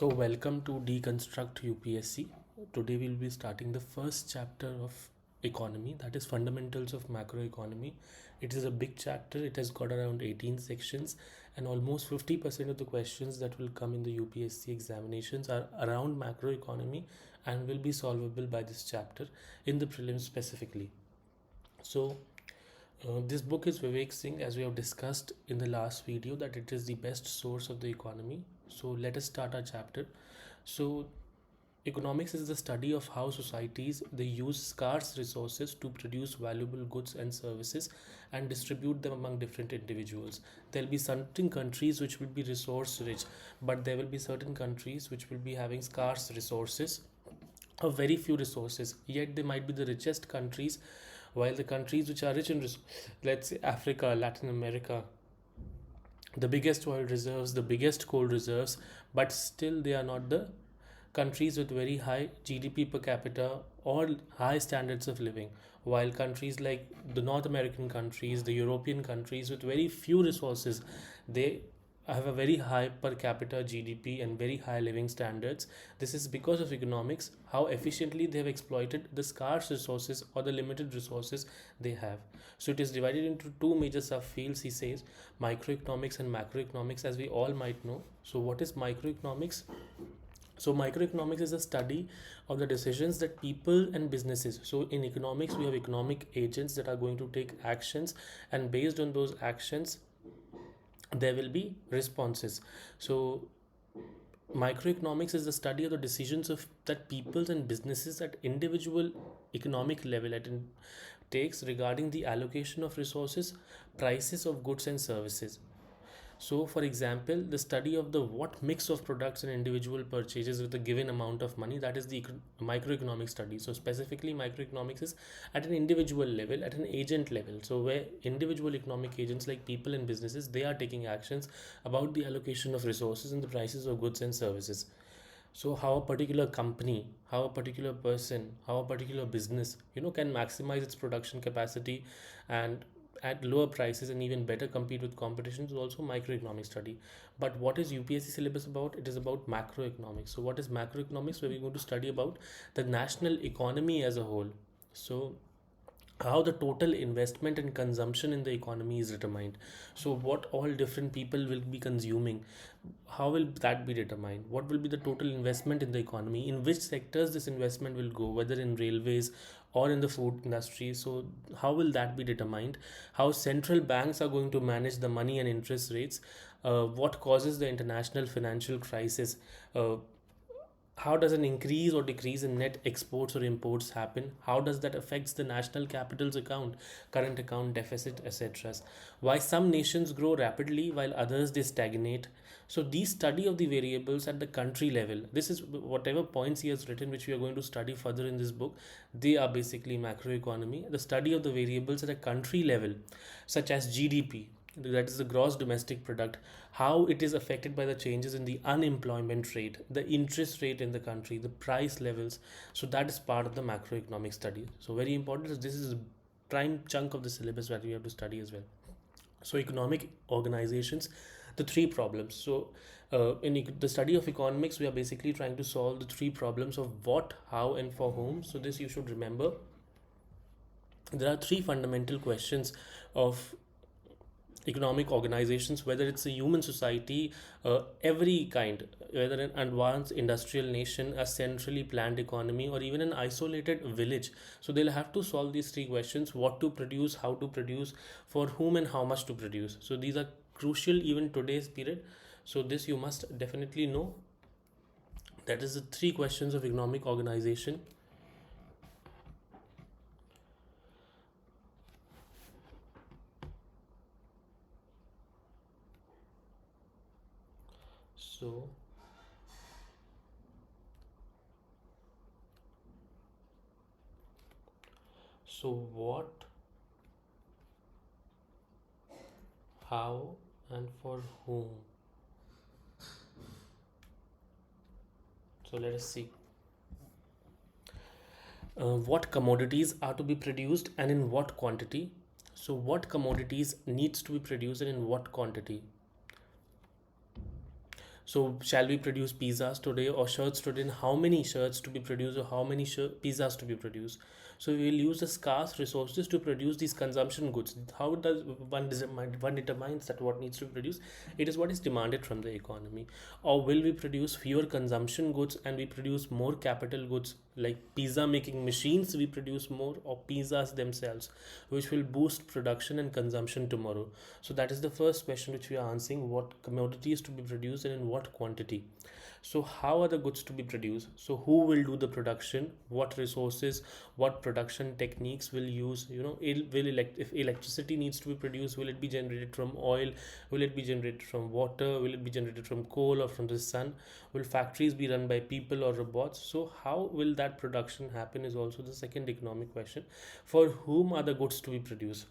So, welcome to Deconstruct UPSC. Today, we'll be starting the first chapter of economy, that is fundamentals of macroeconomy. It is a big chapter, it has got around 18 sections, and almost 50% of the questions that will come in the UPSC examinations are around macroeconomy and will be solvable by this chapter in the prelims specifically. So, this book is Vivek Singh, as we have discussed in the last video, that it is the best source of the economy. So let us start our chapter. So economics is the study of how societies they use scarce resources to produce valuable goods and services and distribute them among different individuals. There'll be certain countries which will be resource rich, but there will be certain countries which will be having scarce resources or very few resources, yet they might be the richest countries, while the countries which are rich in let's say Africa, Latin America, the biggest oil reserves, the biggest coal reserves, but still they are not the countries with very high GDP per capita or high standards of living. While countries like the North American countries, the European countries with very few resources, they have a very high per capita GDP and very high living standards. This is because of economics, how efficiently they have exploited the scarce resources or the limited resources they have. So it is divided into two major subfields, he says, microeconomics and macroeconomics, as we all might know. So what is microeconomics? So microeconomics is a study of the decisions that people and businesses. So in economics, we have economic agents that are going to take actions, and based on those actions, there will be responses. So microeconomics is the study of the decisions of that peoples and businesses at individual economic level takes regarding the allocation of resources, prices of goods and services. So, for example, the study of the what mix of products an individual purchases with a given amount of money, that is the microeconomic study. So, specifically, microeconomics is at an individual level, at an agent level. So, where individual economic agents like people and businesses, they are taking actions about the allocation of resources and the prices of goods and services. So, how a particular company, how a particular person, how a particular business, can maximize its production capacity and at lower prices and even better compete with competition is also microeconomic study. But what is UPSC syllabus about? It is about macroeconomics. So what is macroeconomics? Where we're going to study about the national economy as a whole. So how the total investment and consumption in the economy is determined. So what all different people will be consuming, how will that be determined? What will be the total investment in the economy, in which sectors this investment will go, whether in railways or in the food industry? So how will that be determined? How central banks are going to manage the money and interest rates? What causes the international financial crisis? How does an increase or decrease in net exports or imports happen? How does that affects the national capital's account, current account deficit, etc.? Why some nations grow rapidly while others they stagnate? So these study of the variables at the country level, this is whatever points he has written, which we are going to study further in this book. They are basically macroeconomy, the study of the variables at a country level, such as GDP, that is the gross domestic product, how it is affected by the changes in the unemployment rate, the interest rate in the country, the price levels. So that is part of the macroeconomic study. So very important, this is a prime chunk of the syllabus that we have to study as well. So economic organizations, the three problems. So in the study of economics, we are basically trying to solve the three problems of what, how and for whom. So this you should remember. There are three fundamental questions of economic organizations, whether it's a human society, every kind, whether an advanced industrial nation, a centrally planned economy, or even an isolated village. So they'll have to solve these three questions: what to produce, how to produce, for whom, and how much to produce. So these are crucial even today's period. So this you must definitely know. That is the three questions of economic organization. So what, how, and for whom? So let us see. What commodities are to be produced and in what quantity? So what commodities needs to be produced and in what quantity? So, shall we produce pizzas today or shirts today? And how many shirts to be produced or how many pizzas to be produced? So, we will use the scarce resources to produce these consumption goods. How does one determines that what needs to be produced? It is what is demanded from the economy. Or will we produce fewer consumption goods and we produce more capital goods like pizza making machines? We produce more or pizzas themselves, which will boost production and consumption tomorrow. So that is the first question which we are answering: what commodities to be produced and in what quantity. So how are the goods to be produced? So who will do the production? What resources? What production techniques will use? If electricity needs to be produced, will it be generated from oil? Will it be generated from water? Will it be generated from coal or from the sun? Will factories be run by people or robots? So how will that production happen is also the second economic question. For whom are the goods to be produced?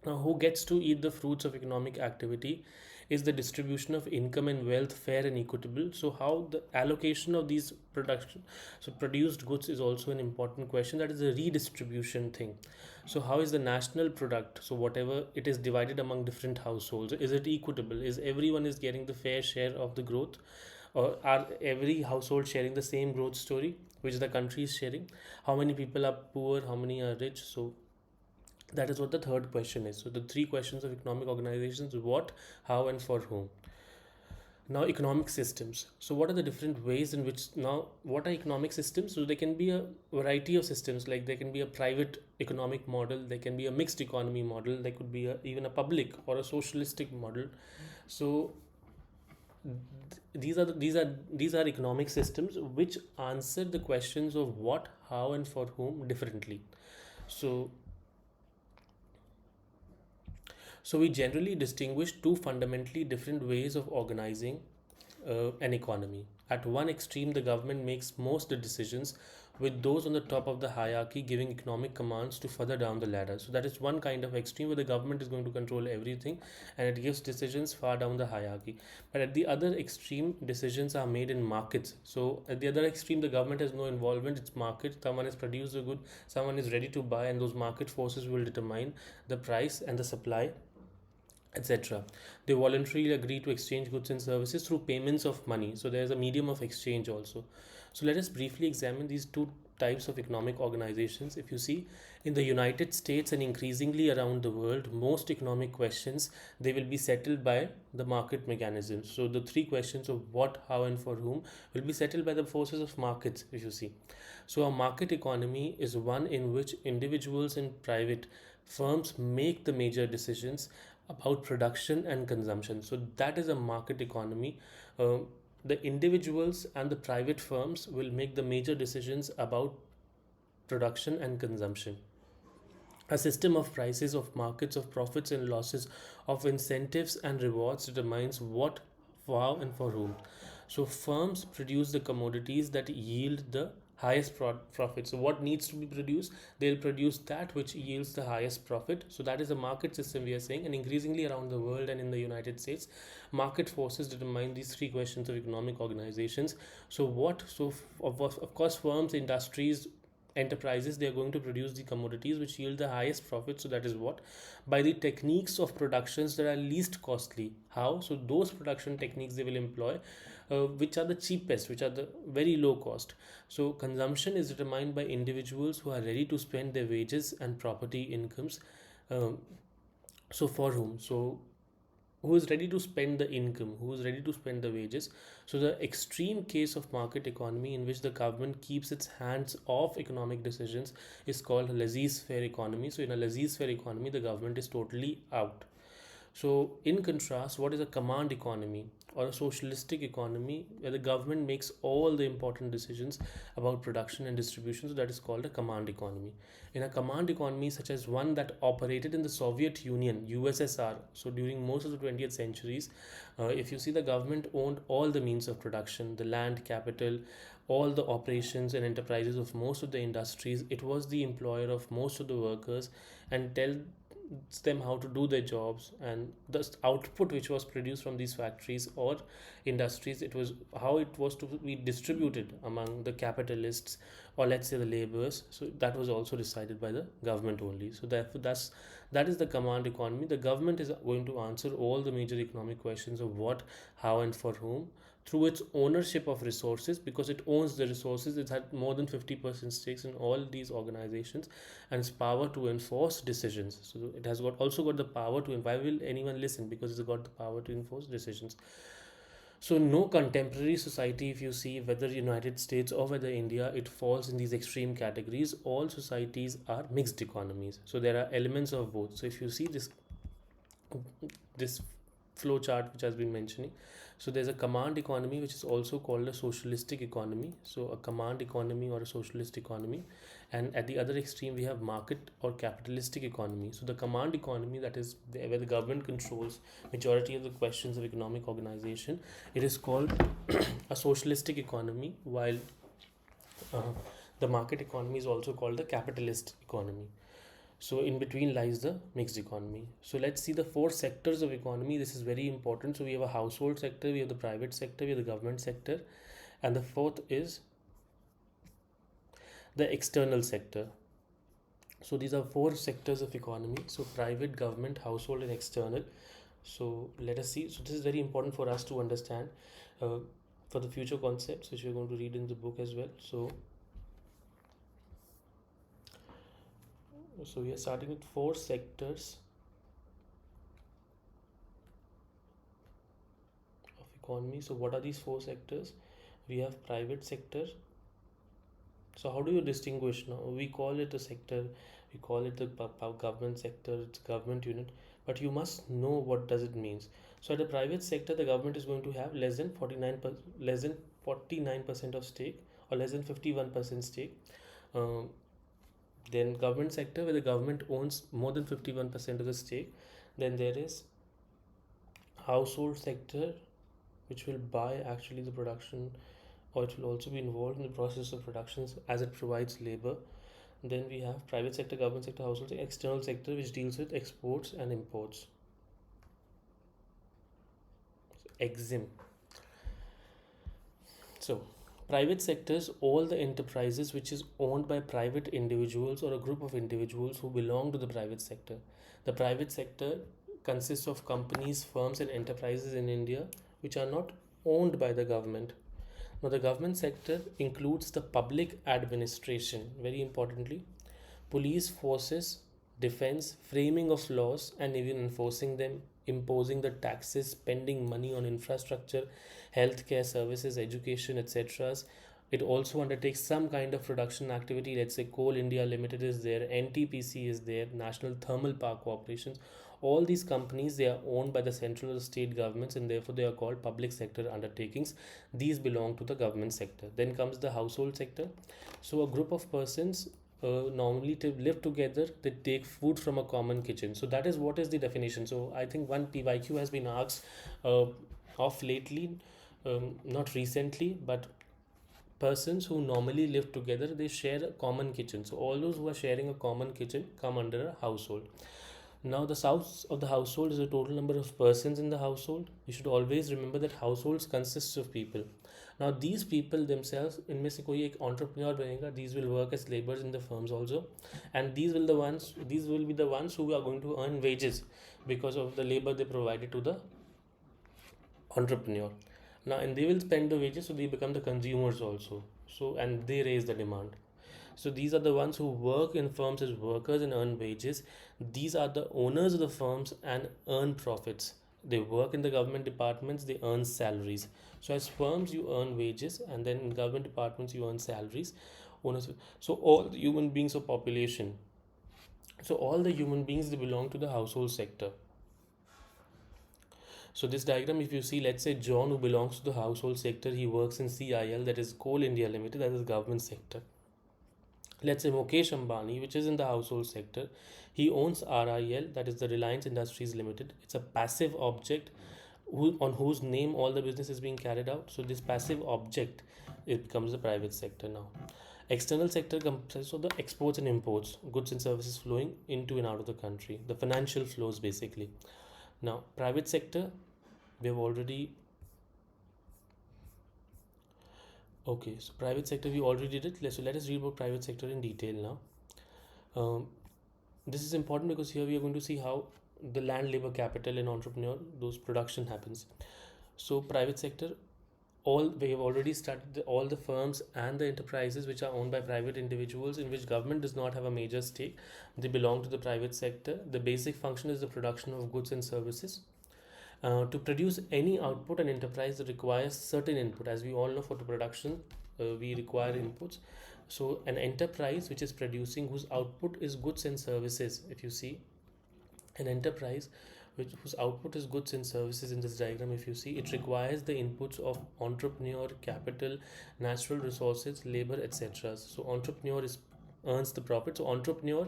Now, who gets to eat the fruits of economic activity? Is the distribution of income and wealth fair and equitable? So, how the allocation of these production, so produced goods is also an important question. That is a redistribution thing. So, how is the national product? So, whatever it is divided among different households, is it equitable? Is everyone is getting the fair share of the growth, or are every household sharing the same growth story which the country is sharing? How many people are poor? How many are rich? So that is what the third question is. So the three questions of economic organizations: what, how, and for whom. Now, economic systems. So what are the different ways in which, now what are economic systems? So there can be a variety of systems, like there can be a private economic model, there can be a mixed economy model, there could be even a public or a socialistic model. So these are economic systems which answer the questions of what, how, and for whom differently. So So we generally distinguish two fundamentally different ways of organizing an economy. At one extreme, the government makes most of the decisions, with those on the top of the hierarchy giving economic commands to further down the ladder. So that is one kind of extreme where the government is going to control everything and it gives decisions far down the hierarchy. But at the other extreme, decisions are made in markets. So at the other extreme, the government has no involvement, it's market. Someone has produced a good, someone is ready to buy, and those market forces will determine the price and the supply, etc. They voluntarily agree to exchange goods and services through payments of money. So there's a medium of exchange also. So let us briefly examine these two types of economic organizations. If you see, in the United States and increasingly around the world, most economic questions, they will be settled by the market mechanisms. So the three questions of what, how, and for whom will be settled by the forces of markets, if you see. So a market economy is one in which individuals and private firms make the major decisions about production and consumption. So that is a market economy. Uh, the individuals and the private firms will make the major decisions about production and consumption. A system of prices, of markets, of profits and losses, of incentives and rewards determines what, how, and for whom. So firms produce the commodities that yield the highest profit. So what needs to be produced? They'll produce that which yields the highest profit. So that is a market system, we are saying, and increasingly around the world and in the United States, market forces determine these three questions of economic organizations. So what? So of course, firms, industries, enterprises, they are going to produce the commodities which yield the highest profit. So that is what, by the techniques of productions that are least costly. How? So those production techniques they will employ, which are the cheapest, which are the very low cost. So consumption is determined by individuals who are ready to spend their wages and property incomes. um, so for whom? So who is ready to spend the income, who is ready to spend the wages. So the extreme case of market economy in which the government keeps its hands off economic decisions is called a laissez-faire economy. So in a laissez-faire economy, the government is totally out. So, in contrast, what is a command economy or a socialistic economy where the government makes all the important decisions about production and distribution? So, that is called a command economy. In a command economy, such as one that operated in the Soviet Union, USSR, so during most of the 20th centuries, if you see, the government owned all the means of production, the land, capital, all the operations and enterprises of most of the industries. It was the employer of most of the workers and tell them how to do their jobs, and the output which was produced from these factories or industries, it was how it was to be distributed among the capitalists, or let's say the laborers. So that was also decided by the government only. So therefore that is the command economy. The government is going to answer all the major economic questions of what, how, and for whom. through its ownership of resources, because it owns the resources. It's had more than 50% stakes in all these organizations, and its power to enforce decisions. So it has got also got the power to, why will anyone listen? Because it's got the power to enforce decisions. So no contemporary society, if you see whether United States or whether India, it falls in these extreme categories. All societies are mixed economies. So there are elements of both. So if you see this flow chart which has been mentioning, so there's a command economy which is also called a socialistic economy. So a command economy or a socialist economy, and at the other extreme we have market or capitalistic economy. So the command economy, that is where the government controls majority of the questions of economic organization, it is called a socialistic economy, while uh, the market economy is also called the capitalist economy. So in between lies the mixed economy. So let's see the four sectors of economy. This is very important. So we have a household sector, we have the private sector, we have the government sector, and the fourth is the external sector. So these are four sectors of economy. So private, government, household, and external. So let us see. So this is very important for us to understand uh, for the future concepts which we're going to read in the book as well. So we are starting with four sectors of economy. So what are these four sectors? We have private sector. So how do you distinguish now? We call it a sector, we call it the government sector, it's government unit, but you must know what does it means. So at the private sector, the government is going to have less than 49% of stake, or less than 51% stake. Um, then government sector, where the government owns more than 51% of the stake. Then there is household sector, which will buy actually the production, or it will also be involved in the process of production as it provides labor. Then we have private sector, government sector, household sector, external sector, which deals with exports and imports. EXIM. So private sectors, all the enterprises which is owned by private individuals or a group of individuals who belong to the private sector. The private sector consists of companies, firms, and enterprises in India which are not owned by the government. Now, the government sector includes the public administration, very importantly, police forces, defense, framing of laws, and even enforcing them, imposing the taxes, spending money on infrastructure, healthcare services, education, etc. It also undertakes some kind of production activity. Let's say Coal India Limited is there, NTPC is there, National Thermal Power Corporations. All these companies, they are owned by the central or state governments, and therefore they are called public sector undertakings. These belong to the government sector. Then comes the household sector. So a group of persons, normally to live together, they take food from a common kitchen. So that is what is the definition. So I think one PYQ has been asked of lately, not recently, but persons who normally live together, they share a common kitchen. So all those who are sharing a common kitchen come under a household. Now the size of the household is the total number of persons in the household. You should always remember that households consists of people. Now these people themselves, इनमें से कोई एक entrepreneur बनेगा, these will work as laborers in the firms also, and these will be the ones who are going to earn wages because of the labor they provided to the entrepreneur. Now, and they will spend the wages, so they become the consumers also. So, and they raise the demand. So these are the ones who work in firms as workers and earn wages. These are the owners of the firms and earn profits. They work in the government departments, they earn salaries. So as firms, you earn wages, and then in government departments, you earn salaries. Owners. So all the human beings of population. So all the human beings, they belong to the household sector. So this diagram, if you see, let's say John, who belongs to the household sector, he works in CIL, that is Coal India Limited, that is government sector. Let's say Mukesh Ambani, which is in the household sector, he owns RIL, that is the Reliance Industries Limited. It's a passive object on whose name all the business is being carried out. So this passive object, it becomes the private sector now. External sector consists of the exports and imports, goods and services flowing into and out of the country, the financial flows basically. Now, private sector, we have already. Okay, so private sector we already did it. So let us read about private sector in detail now. This is important because here we are going to see how the land, labor, capital, and entrepreneur, those production happens. So private sector, all we have already studied all the firms and the enterprises which are owned by private individuals in which government does not have a major stake. They belong to the private sector. The basic function is the production of goods and services. To produce any output, an enterprise requires certain input. As we all know, for the production, we require inputs. So, an enterprise which is producing, whose output is goods and services, if you see, an enterprise whose output is goods and services in this diagram, if you see, it requires the inputs of entrepreneur, capital, natural resources, labor, etc. So, entrepreneur earns the profit. So, entrepreneur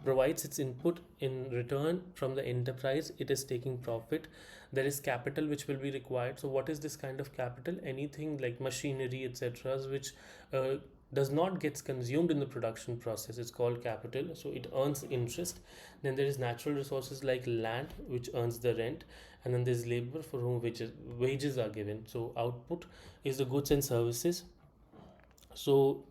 provides its input. In return from the enterprise, it is taking profit. There is capital which will be required. So what is this kind of capital? Anything like machinery, etc., which uh, does not gets consumed in the production process, it's called capital, so it earns interest. Then there is natural resources like land, which earns the rent. And then there's labor, for whom wages are given. So output is the goods and services. So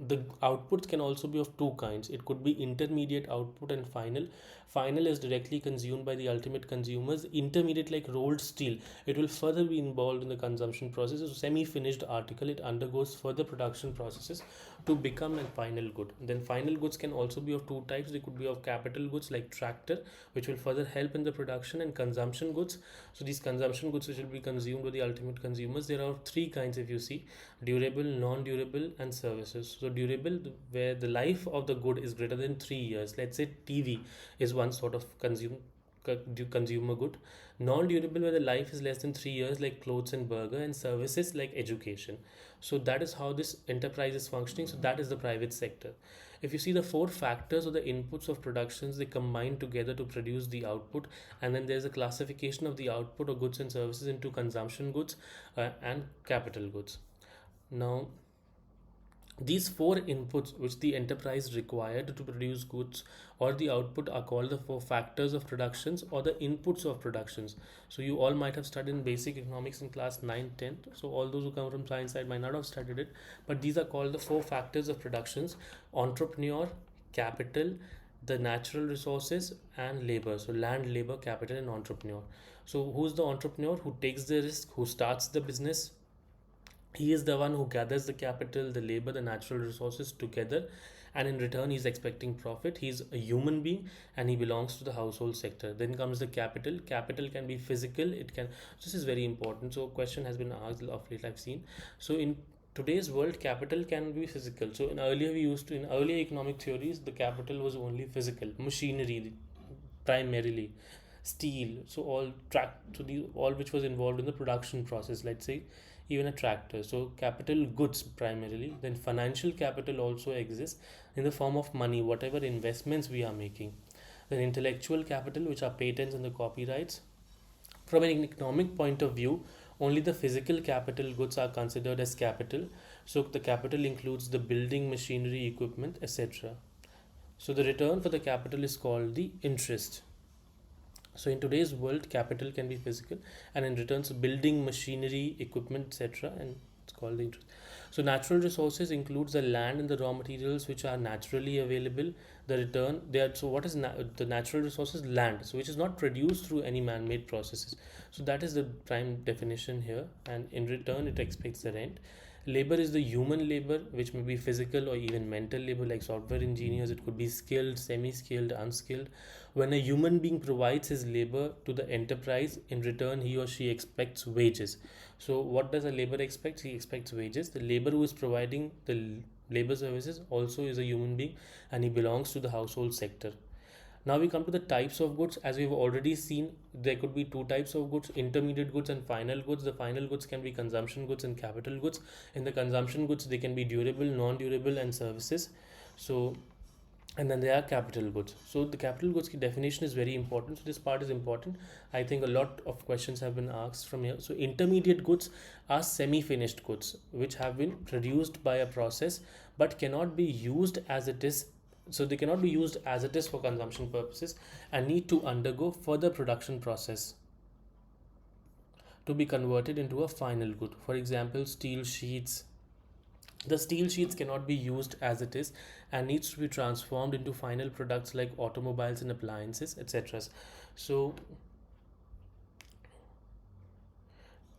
the outputs can also be of two kinds. It could be intermediate output and final. Final is directly consumed by the ultimate consumers. Intermediate, like rolled steel, it will further be involved in the consumption process. So semi-finished article, it undergoes further production processes to become a final good. Then final goods can also be of two types. They could be of capital goods like tractor, which will further help in the production, and consumption goods. So these consumption goods which will be consumed by the ultimate consumers, there are three kinds, if you see: durable, non-durable, and services. So durable, where the life of the good is greater than 3 years. Let's say TV is one sort of consumer good. Non-durable, where the life is less than 3 years, like clothes and burger. And services like education. So that is how this enterprise is functioning. So that is the private sector. If you see the four factors or the inputs of productions, they combine together to produce the output. And then there's a classification of the output of goods and services into consumption goods and capital goods. Now, these four inputs which the enterprise required to produce goods or the output are called the four factors of productions, or the inputs of productions. So you all might have studied in basic economics in class 9, 10. So all those who come from science side might not have studied it, but these are called the four factors of productions: entrepreneur, capital, the natural resources, and labor. So land, labor, capital, and entrepreneur. So who's the entrepreneur? Who takes the risk, who starts the business. He is the one who gathers the capital, the labor, the natural resources together, and in return he's expecting profit. He's a human being and he belongs to the household sector. Then comes the capital. Capital can be physical, it can, this is very important. So question has been asked of late, I've seen. So in today's world, capital can be physical. So in earlier we used to, in earlier economic theories, the capital was only physical, machinery primarily, steel, so all track, so the all which was involved in the production process, let's say even a tractor. So capital goods primarily. Then financial capital also exists in the form of money, whatever investments we are making. Then intellectual capital, which are patents and the copyrights. From an economic point of view, only the physical capital goods are considered as capital. So the capital includes the building, machinery, equipment, etc. So the return for the capital is called the interest. So in today's world, capital can be physical, and in returns, building, machinery, equipment, etc., and it's called the interest. So natural resources includes the land and the raw materials which are naturally available. The return there. So what is the natural resources? Land, so which is not produced through any man-made processes. So that is the prime definition here, and in return, it expects the rent. Labor is the human labor, which may be physical or even mental labor, like software engineers. It could be skilled, semi-skilled, unskilled. When a human being provides his labor to the enterprise, in return he or she expects wages. So what does a labor expect? He expects wages. The labor who is providing the labor services also is a human being, and he belongs to the household sector. Now we come to the types of goods. As we've already seen, there could be two types of goods: intermediate goods and final goods. The final goods can be consumption goods and capital goods. In the consumption goods, they can be durable, non-durable, and services. So, and then there are capital goods. So the capital goods definition is very important. So this part is important. I think a lot of questions have been asked from here. So intermediate goods are semi-finished goods which have been produced by a process but cannot be used as it is. So they cannot be used as it is for consumption purposes and need to undergo further production process to be converted into a final good. For example, steel sheets. The steel sheets cannot be used as it is and needs to be transformed into final products like automobiles and appliances, etc. So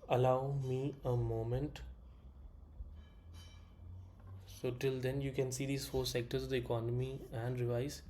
Allow me a moment. So till then you can see these four sectors of the economy and revise.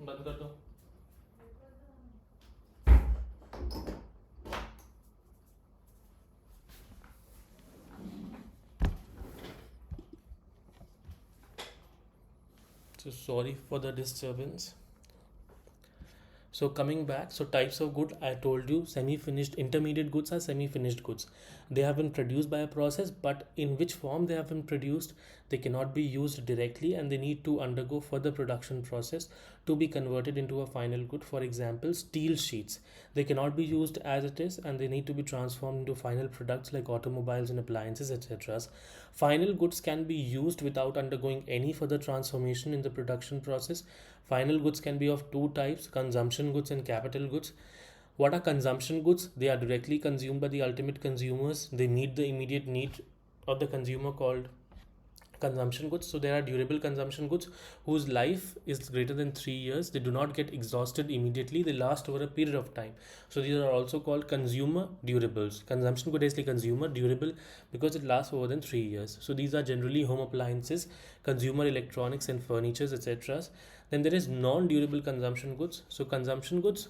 बंद कर दो. So sorry for the disturbance. So coming back, so types of good, I told you semi-finished, intermediate goods are semi-finished goods. They have been produced by a process, but in which form they have been produced, they cannot be used directly and they need to undergo further production process to be converted into a final good. For example, steel sheets, they cannot be used as it is and they need to be transformed into final products like automobiles and appliances, etc. Final goods can be used without undergoing any further transformation in the production process. Final goods can be of two types: consumption goods and capital goods. What are consumption goods? They are directly consumed by the ultimate consumers. They meet the immediate need of the consumer, called consumption goods. So there are durable consumption goods whose life is greater than 3 years. They do not get exhausted immediately. They last over a period of time. So these are also called consumer durables. Consumption good is like consumer durable because it lasts over than 3 years. So these are generally home appliances, consumer electronics and furnitures, etc. Then there is non-durable consumption goods. So consumption goods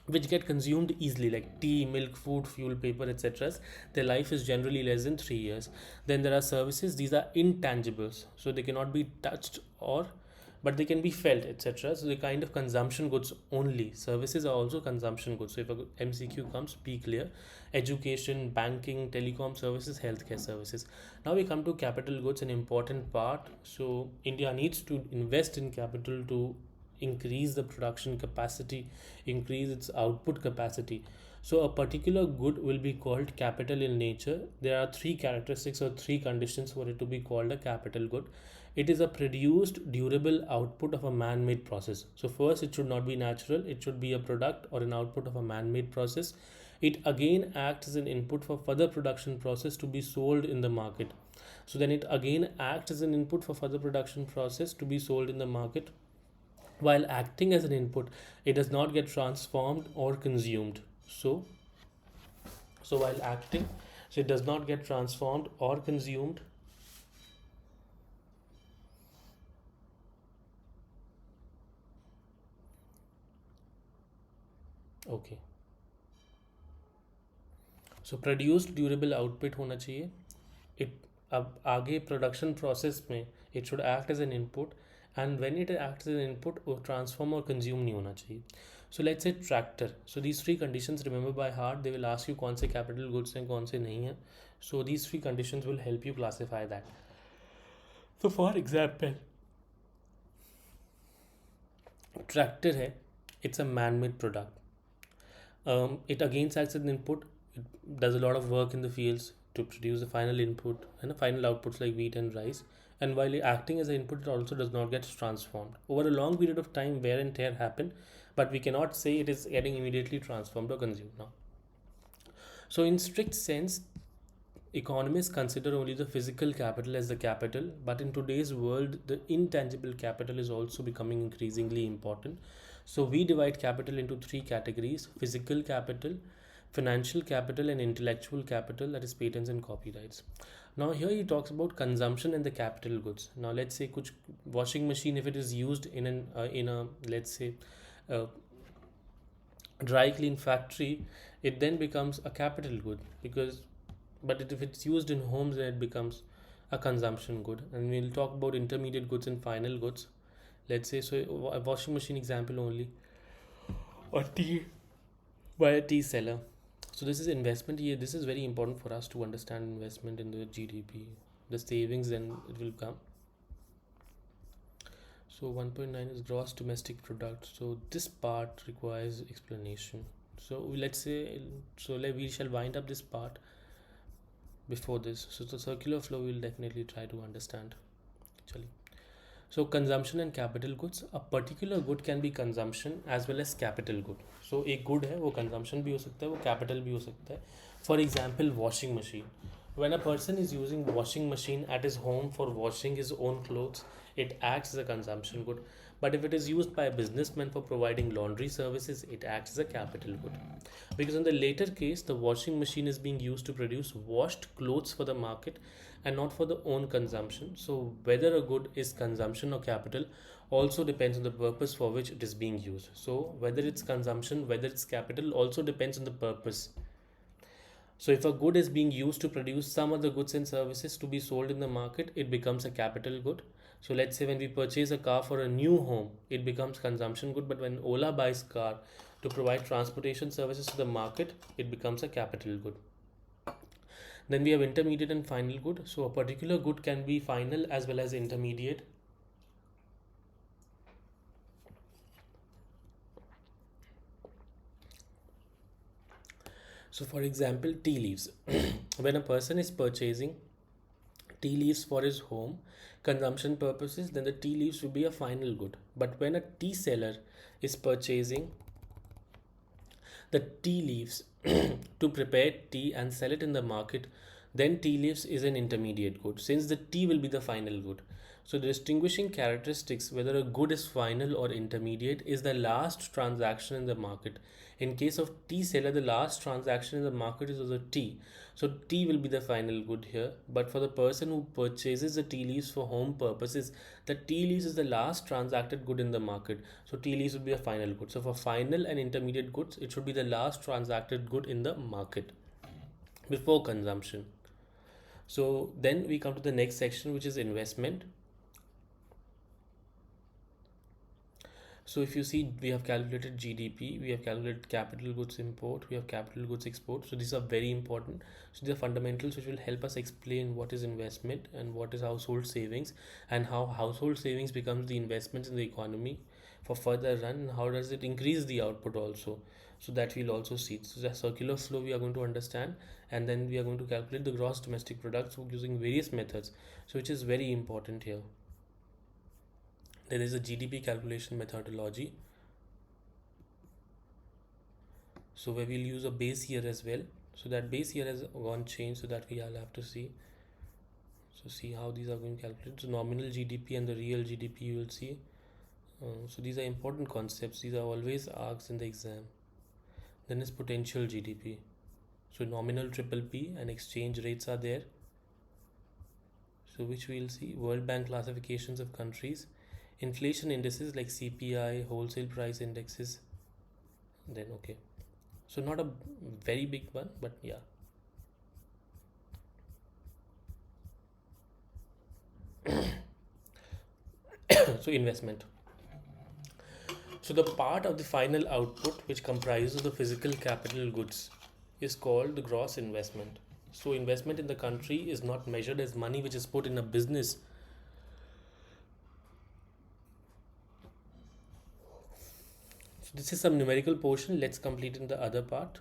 which get consumed easily, like tea, milk, food, fuel, paper, etc. Their life is generally less than 3 years. Then there are services. These are intangibles, so they cannot be touched or but they can be felt, etc. So the kind of consumption goods only. Services are also consumption goods. So if a MCQ comes, be clear. Education, banking, telecom services, healthcare services. Now we come to capital goods, an important part. So India needs to invest in capital to increase the production capacity, increase its output capacity. So a particular good will be called capital in nature. There are three characteristics or three conditions for it to be called a capital good. It is a produced durable output of a man-made process. So first, it should not be natural. It should be a product or an output of a man-made process. It again acts as an input for further production process to be sold in the market. So then it again acts as an input for further production process to be sold in the market. While acting as an input, it does not get transformed or consumed. So while acting, so it does not get transformed or consumed. Okay. So produced durable output होना चाहिए. It अब आगे production process में it should act as an input, and when it acts as an input वो transform और consume नहीं होना चाहिए. So let's say tractor. So these three conditions remember by heart. They will ask you कौन से capital goods हैं कौन से नहीं हैं. So these three conditions will help you classify that. So for example, tractor है, it's a man-made product. It again acts as an input. It does a lot of work in the fields to produce the final input and the final outputs like wheat and rice. And while acting as an input, it also does not get transformed. Over a long period of time, wear and tear happen, but we cannot say it is getting immediately transformed or consumed now. So in strict sense, economists consider only the physical capital as the capital, but in today's world, the intangible capital is also becoming increasingly important. So we divide capital into three categories: physical capital, financial capital, and intellectual capital, that is patents and copyrights. Now here he talks about consumption and the capital goods. Now let's say kuch washing machine, if it is used in a let's say a dry clean factory, it then becomes a capital good, because if it's used in homes, then it becomes a consumption good. And we'll talk about intermediate goods and final goods. Let's say, so a washing machine example only, or tea by a T seller. So this is investment here. This is very important for us to understand investment in the GDP. The savings, then it will come. So 1.9 is gross domestic product. So this part requires explanation. So let's say, we shall wind up this part before this. So the circular flow we'll definitely try to understand. Actually. So consumption and capital goods. A particular good can be consumption as well as capital good. So एक good है वो consumption भी हो सकता है वो capital भी हो सकता है. For example, washing machine. When a person is using washing machine at his home for washing his own clothes, it acts as a consumption good. But if it is used by a businessman for providing laundry services, it acts as a capital good. Because in the later case, the washing machine is being used to produce washed clothes for the market and not for the own consumption. So whether a good is consumption or capital also depends on the purpose for which it is being used. So whether it's consumption, whether it's capital also depends on the purpose. So if a good is being used to produce some other goods and services to be sold in the market, it becomes a capital good. So let's say when we purchase a car for a new home, it becomes consumption good. But when Ola buys car to provide transportation services to the market, it becomes a capital good. Then we have intermediate and final good. So a particular good can be final as well as intermediate. So for example, tea leaves. When a person is purchasing tea leaves for his home consumption purposes, then the tea leaves will be a final good. But when a tea seller is purchasing the tea leaves to prepare tea and sell it in the market, then tea leaves is an intermediate good since the tea will be the final good. So the distinguishing characteristics whether a good is final or intermediate is the last transaction in the market. In case of tea seller, the last transaction in the market is also tea. So tea will be the final good here. But for the person who purchases the tea leaves for home purposes, the tea leaves is the last transacted good in the market. So tea leaves will be a final good. So for final and intermediate goods, it should be the last transacted good in the market before consumption. So then we come to the next section, which is investment. So if you see, we have calculated GDP, we have calculated capital goods import, we have capital goods export. So these are very important. So these are fundamentals which will help us explain what is investment and what is household savings and how household savings becomes the investments in the economy for further run and how does it increase the output also. So that we'll also see. So the circular flow we are going to understand, and then we are going to calculate the gross domestic product using various methods. So which is very important here. There is a GDP calculation methodology. So where we'll use a base year as well. So that base year has gone changed, so that we all have to see. So see how these are going to calculate. So nominal GDP and the real GDP you will see. So these are important concepts. These are always asked in the exam. Then is potential GDP. So nominal triple P and exchange rates are there. So which we'll see. World Bank classifications of countries. Inflation indices like CPI, wholesale price indexes. Then okay. So not a very big one, but yeah. So investment. So the part of the final output which comprises the physical capital goods is called the gross investment. So investment in the country is not measured as money which is put in a business. So this is some numerical portion. Let's complete in the other part.